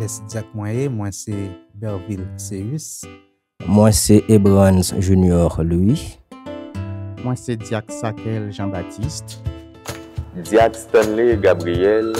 laisse dire moi c'est Berville Céus. Moi c'est Ebrans Junior Louis. Moi c'est Diak Sakel Jean-Baptiste. Diak Stanley Gabriel.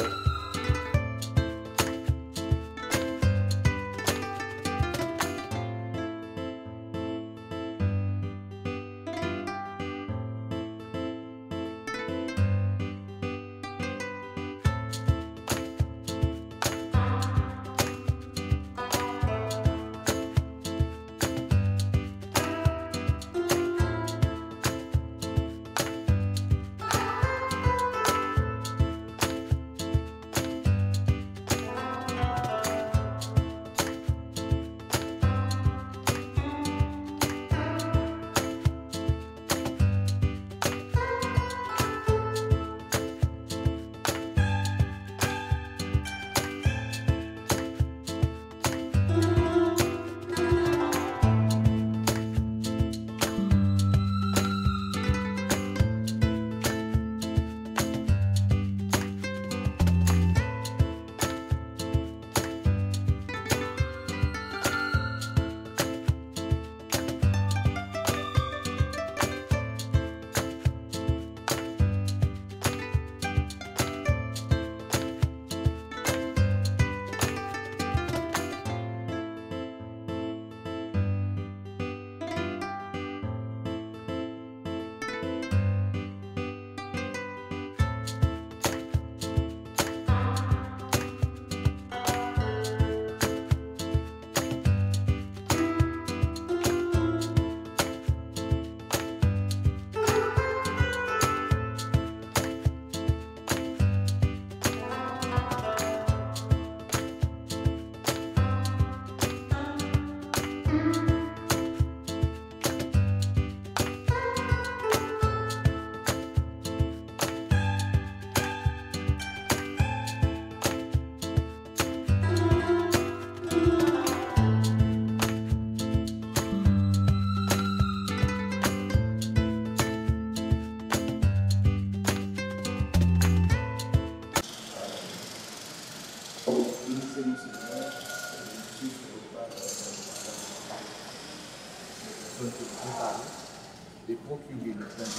De procurer le plein de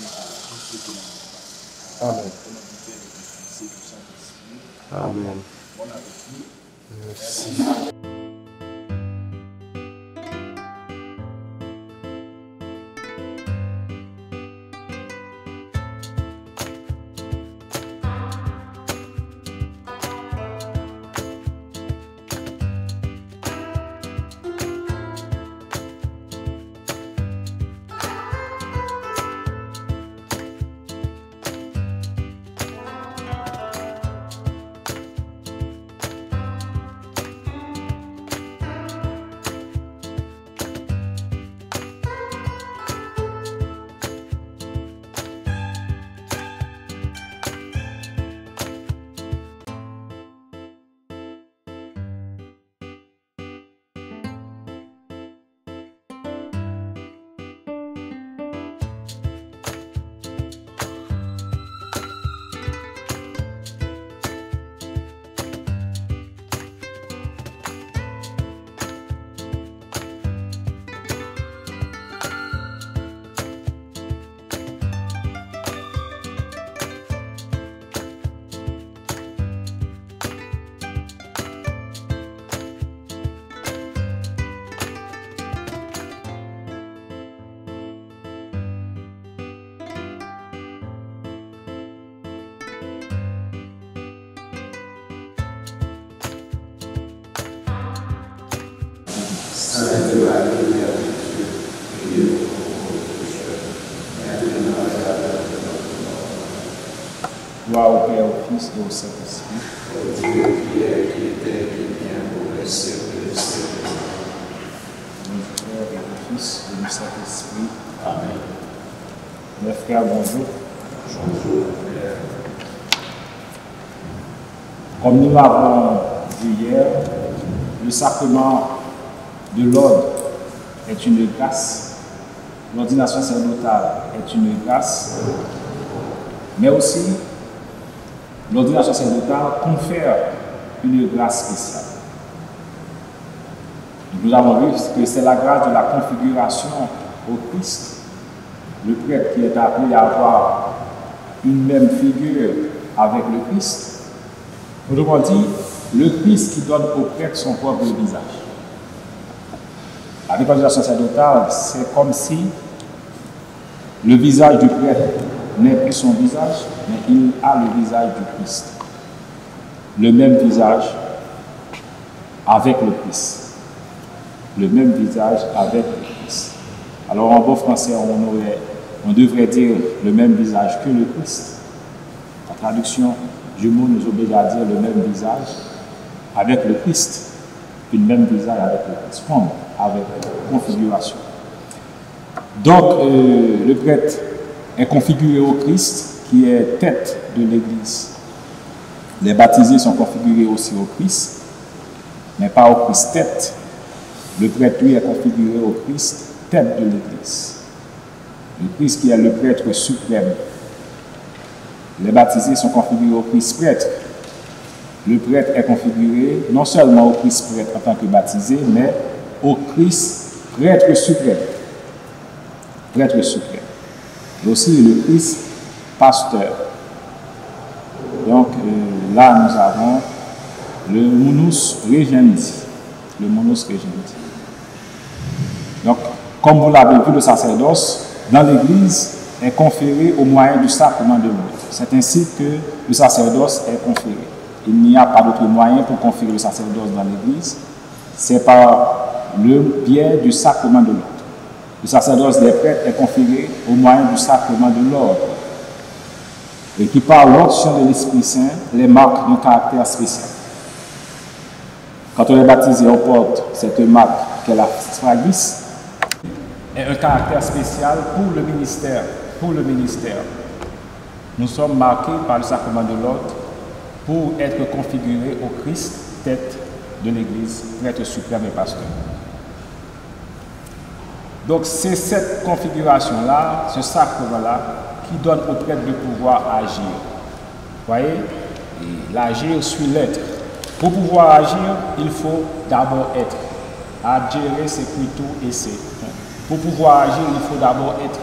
Amen. Amen. Bon appétit. Merci. Gloire au Père, au Fils et au Saint-Esprit. Dieu qui est, qui était, qui vient pour les siècles des siècles. Au nom du Père et du Fils et du Saint-Esprit. Amen. Mes frères, bonjour. Bonjour, Père. Comme nous l'avons dit hier, le sacrement de l'ordre est une grâce. L'ordination sacerdotale est une grâce. Mais aussi, l'ordination sacerdotale confère une grâce spéciale. Nous avons vu que c'est la grâce de la configuration au Christ. Le prêtre qui est appelé à avoir une même figure avec le Christ. Autrement dit, le Christ qui donne au prêtre son propre visage. La réconciliation sacerdotale, c'est comme si le visage du prêtre n'est plus son visage, mais il a le visage du Christ. Le même visage avec le Christ. Le même visage avec le Christ. Alors en bon français, on devrait dire le même visage que le Christ. La traduction du mot nous oblige à dire le même visage avec le Christ. Puis le même visage avec le Christ. Forme avec configuration. Donc le prêtre est configuré au Christ qui est tête de l'Église. Les baptisés sont configurés aussi au Christ, mais pas au Christ tête. Le prêtre, lui, est configuré au Christ tête de l'Église. Le Christ qui est le prêtre suprême. Les baptisés sont configurés au Christ prêtre. Le prêtre est configuré non seulement au Christ prêtre en tant que baptisé, mais au Christ prêtre suprême. Prêtre suprême. Et aussi le Christ pasteur. Donc là, nous avons le munus regendi. Le munus regendi. Donc, comme vous l'avez vu, le sacerdoce dans l'Église est conféré au moyen du sacrement de l'autre. C'est ainsi que le sacerdoce est conféré. Il n'y a pas d'autre moyen pour conférer le sacerdoce dans l'Église. C'est par le biais du sacrement de l'autre. Le sacerdoce des prêtres est conféré au moyen du sacrement de l'ordre. Et qui par l'onction de l'Esprit Saint les marque d'un caractère spécial. Quand on est baptisé, on porte cette marque qu'est la sphragis, et un caractère spécial pour le ministère. Nous sommes marqués par le sacrement de l'ordre pour être configurés au Christ, tête de l'Église, prêtre suprême et pasteur. Donc c'est cette configuration-là, ce sacrement-là, qui donne au prêtre de pouvoir agir. Vous voyez? Et l'agir suit l'être. Pour pouvoir agir, il faut d'abord être. Agere, c'est plutôt essayer. Pour pouvoir agir, il faut d'abord être.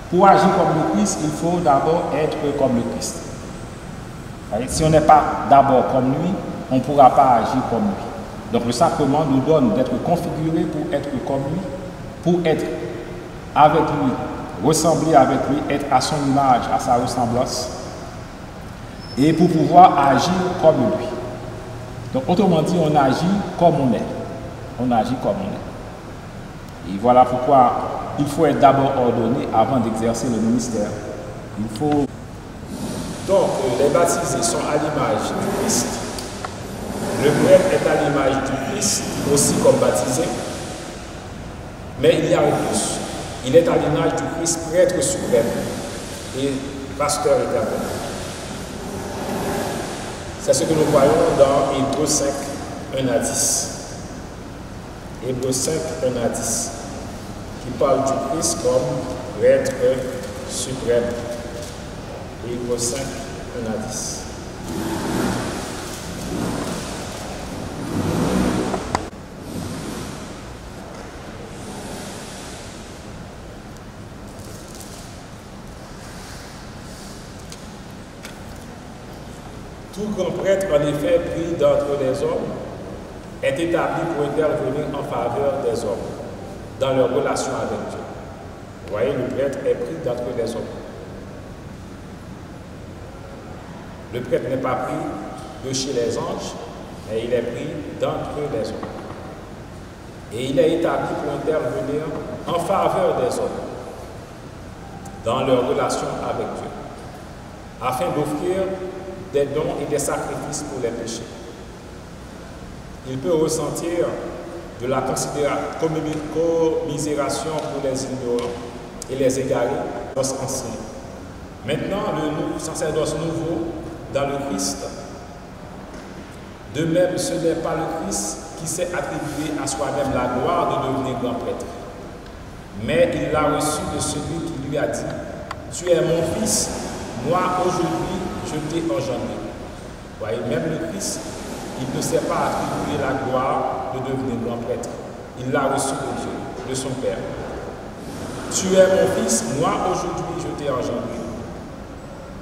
Pour agir comme le Christ, il faut d'abord être comme le Christ. Si on n'est pas d'abord comme lui, on ne pourra pas agir comme lui. Donc le sacrement nous donne d'être configurés pour être comme lui, pour être avec lui, ressembler avec lui, être à son image, à sa ressemblance, et pour pouvoir agir comme lui. Donc autrement dit, on agit comme on est. On agit comme on est. Et voilà pourquoi il faut être d'abord ordonné avant d'exercer le ministère. Il faut... Donc, les baptisés sont à l'image du Christ. Le prêtre est à l'image du Christ, aussi comme baptisé. Mais il y a un plus. Il est à l'image du Christ, prêtre suprême et pasteur éternel. C'est ce que nous voyons dans Hébreux 5, 1 à 10. Hébreux 5, 1 à 10, qui parle du Christ comme prêtre suprême. Hébreux 5, 1 à 10. Tout grand prêtre, en effet, pris d'entre les hommes, est établi pour intervenir en faveur des hommes, dans leur relation avec Dieu. Vous voyez, le prêtre est pris d'entre les hommes. Le prêtre n'est pas pris de chez les anges, mais il est pris d'entre les hommes. Et il est établi pour intervenir en faveur des hommes, dans leur relation avec Dieu, afin d'offrir des dons et des sacrifices pour les péchés. Il peut ressentir de la commisération pour les ignorants et les égarés anciens. Maintenant, le sacerdoce nouveau dans le Christ, de même, ce n'est pas le Christ qui s'est attribué à soi-même la gloire de devenir grand prêtre, mais il l'a reçu de celui qui lui a dit « Tu es mon fils, moi aujourd'hui je t'ai engendré. » Vous voyez, même le Christ Il ne s'est pas attribué la gloire de devenir grand prêtre. Il l'a reçu de Dieu, de son Père. Tu es mon fils, moi aujourd'hui je t'ai engendré.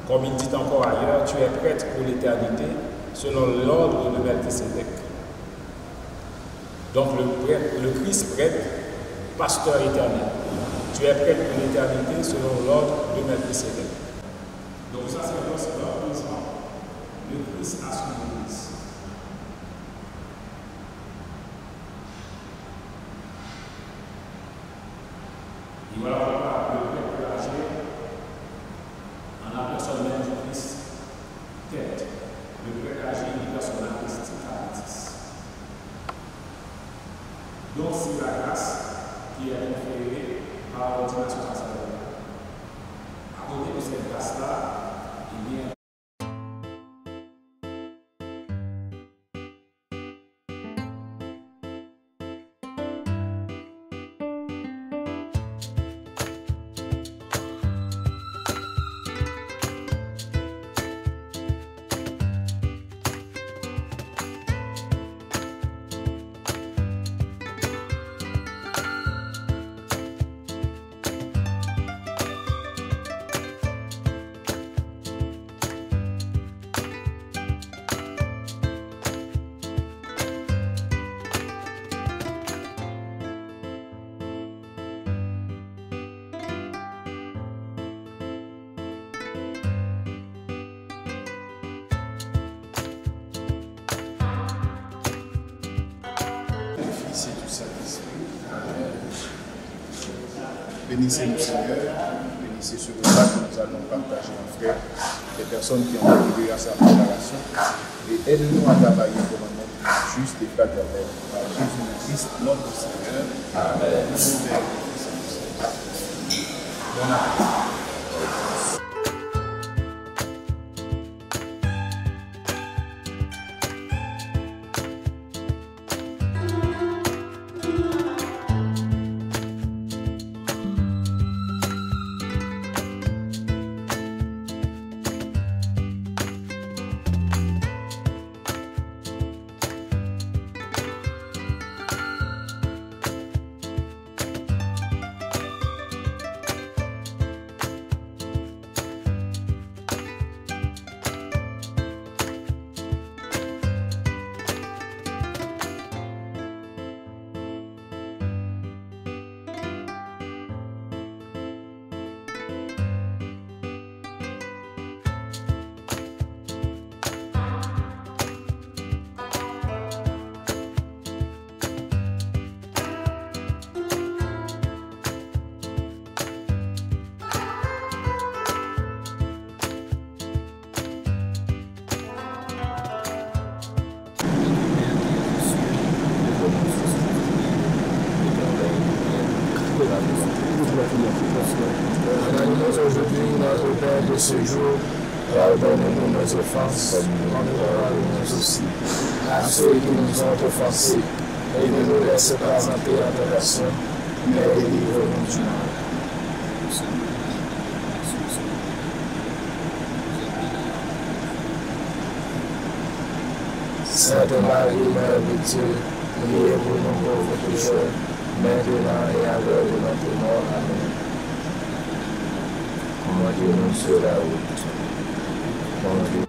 Comme il dit encore ailleurs, tu es prêtre pour l'éternité, selon l'ordre de Melchisédek. Donc le Christ prêtre, pasteur éternel. Tu es prêtre pour l'éternité, selon l'ordre de Melchisédek. Donc ça c'est l'opposant. Le Christ a son Église. Et voilà pourquoi le prêtre âgé, en la personne même du Christ, tête. Le prêtre âgé est une personne artistique. Donc c'est la grâce qui est conférée par l'ordination sacerdotale. À côté de cette grâce-là, il y a Fils et du Saint-Esprit. Bénissez-nous Seigneur, bénissez ce repas que nous allons partager en frères, des personnes qui ont contribué à sa préparation, et aide-nous à travailler pour un monde juste et fraternel. Par Jésus-Christ, notre Seigneur. Amen. Bon appétit. Donne-nous aujourd'hui notre pain de ce jour. Pardonne-nous nos offenses, comme nous pardonnons aussi à ceux qui nous ont offensés. Et ne nous laisse pas entrer en tentation, mais délivre-nous du mal. Sainte Marie, Mère de Dieu, priez pour nous pauvres pécheurs, maintenant et à l'heure de notre mort. Amen. Mon Dieu, nous sur la route. Mon Dieu.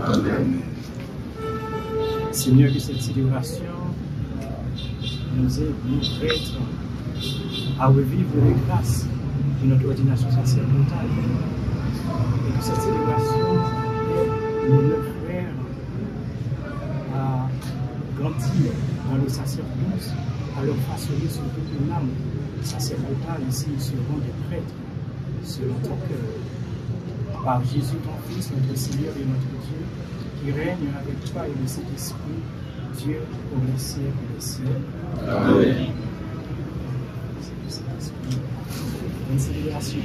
Amen. Seigneur, que cette célébration nous aide, nous prêtres, à revivre les grâces de notre ordination sacerdotale. Et que cette célébration aide nos frères à grandir dans le sacerdoce, à leur façonner surtout une âme sacerdotale. Ici, ils seront des prêtres selon ton cœur. Par Jésus, ton Fils, notre Seigneur et notre Dieu, qui règne avec toi et le Saint-Esprit, Dieu pour les siècles des siècles. Amen. Bonne célébration.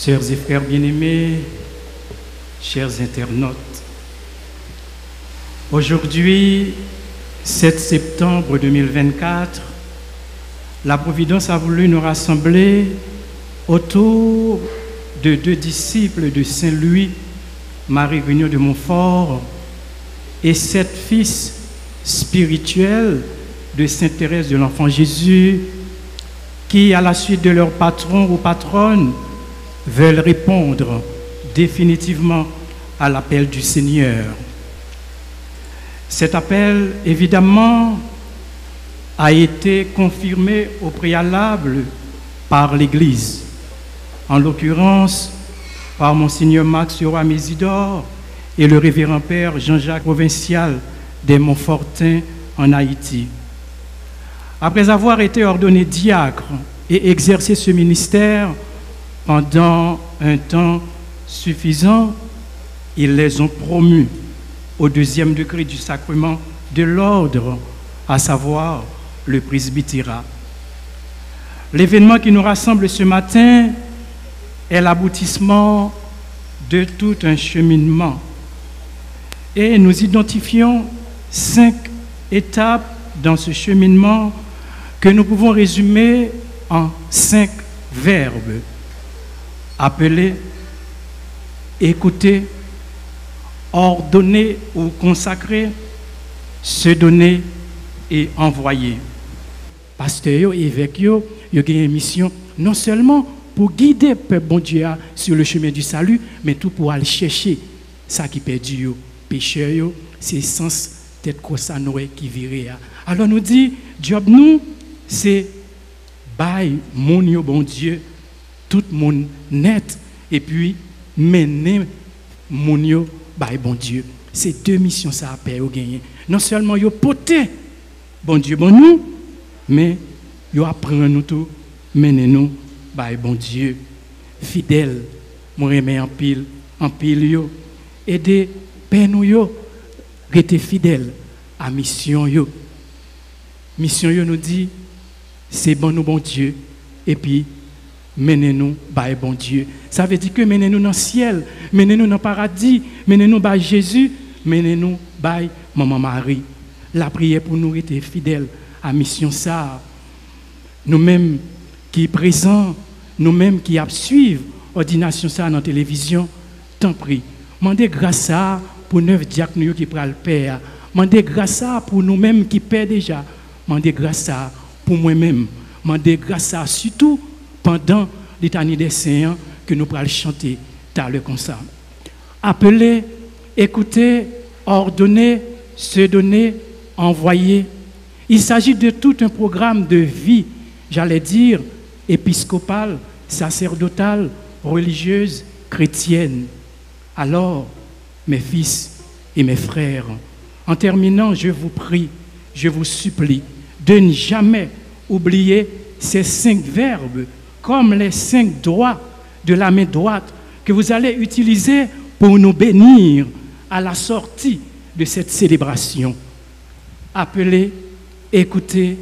Sœurs et frères bien-aimés, chers internautes, aujourd'hui, 7 septembre 2024, la Providence a voulu nous rassembler autour de 2 disciples de Saint Louis, Marie Grignon de Montfort, et 7 fils spirituels de Sainte Thérèse de l'Enfant Jésus, qui, à la suite de leur patron ou patronne, veulent répondre définitivement à l'appel du Seigneur. Cet appel, évidemment, a été confirmé au préalable par l'Église, en l'occurrence par Monseigneur Max Roy-Mésidor et le révérend Père Jean-Jacques Provincial des Montfortins en Haïti. Après avoir été ordonné diacre et exercé ce ministère pendant un temps suffisant, ils les ont promus au 2e degré du sacrement de l'ordre, à savoir le presbytérat. L'événement qui nous rassemble ce matin est l'aboutissement de tout un cheminement. Et nous identifions 5 étapes dans ce cheminement que nous pouvons résumer en 5 verbes. Appeler, écouter, ordonner ou consacrer, se donner et envoyer. Pasteur et évêque, il y a une mission non seulement pour guider le peuple bon Dieu sur le chemin du salut, mais tout pour aller chercher ça qui perdu, pécheur, c'est sens tête Noé qui virait. Alors nous dit, job nous, c'est bail mon bon Dieu, tout le monde net, et puis mener mon bail bon Dieu. C'est 2 missions ça a payer au gagner. Non seulement yo poté bon Dieu bon nous, mais yo apprend nous tout, mener nous bail bon Dieu. Fidèle, mon remet en pile yo, aider père nous yo, rester fidèle à mission yo. Mission yo nous dit c'est bon nous bon Dieu et puis menez-nous par bon Dieu. Ça veut dire que menez-nous dans le ciel, menez-nous dans le paradis, menez-nous par Jésus, menez-nous par Maman Marie. La prière pour nous être fidèles à mission ça. Nous-mêmes qui présents, nous-mêmes qui suivent ordination ça dans la télévision, t'en prie. Mandez grâce à pour 9 diacres qui prennent le Père. Mandez grâce à pour nous-mêmes qui paient déjà. Mandez grâce à pour moi-même. Mandez grâce à surtout pendant l'éternité des saints que nous pourrons chanter dans le concert. Appeler, écouter, ordonner, se donner, envoyer. Il s'agit de tout un programme de vie, j'allais dire, épiscopale, sacerdotale, religieuse, chrétienne. Alors, mes fils et mes frères, en terminant, je vous prie, je vous supplie de ne jamais oublier ces 5 verbes comme les 5 doigts de la main droite que vous allez utiliser pour nous bénir à la sortie de cette célébration. Appeler, écouter,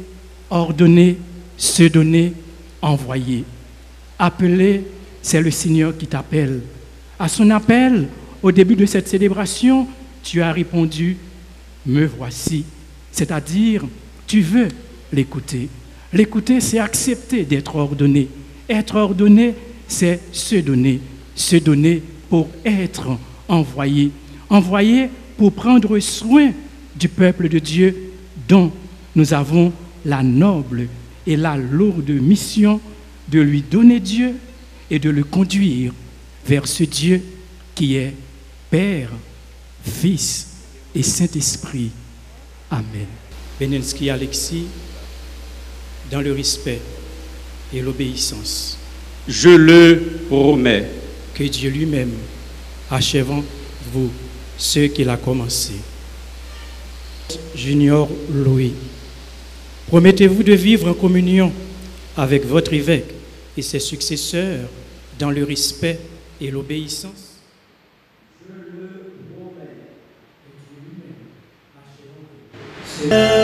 ordonner, se donner, envoyer. Appeler, c'est le Seigneur qui t'appelle. À son appel, au début de cette célébration, tu as répondu « Me voici », c'est-à-dire tu veux l'écouter. L'écouter, c'est accepter d'être ordonné. Être ordonné, c'est se donner. Se donner pour être envoyé. Envoyé pour prendre soin du peuple de Dieu dont nous avons la noble et la lourde mission de lui donner Dieu et de le conduire vers ce Dieu qui est Père, Fils et Saint-Esprit. Amen. Benenski Alexis, dans le respect et l'obéissance. Je le promets. Que Dieu lui-même achève en vous ce qu'il a commencé. Junior Louis, promettez-vous de vivre en communion avec votre évêque et ses successeurs dans le respect et l'obéissance? Je le promets. Que Dieu lui-même achève en vous.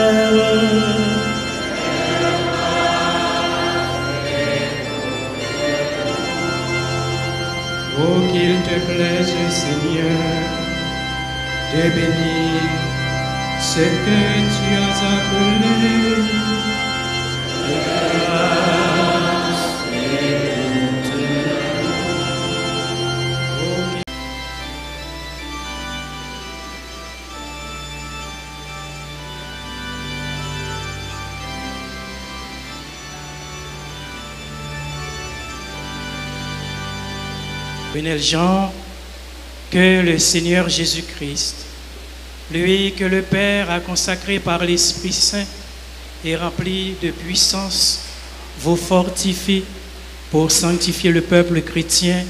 Oh, qu'il te plaise, Seigneur, de bénir ce que tu as appelé grâce et bonté. Bénel Jean, que le Seigneur Jésus-Christ, lui que le Père a consacré par l'Esprit Saint et rempli de puissance, vous fortifie pour sanctifier le peuple chrétien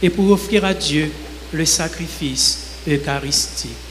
et pour offrir à Dieu le sacrifice eucharistique.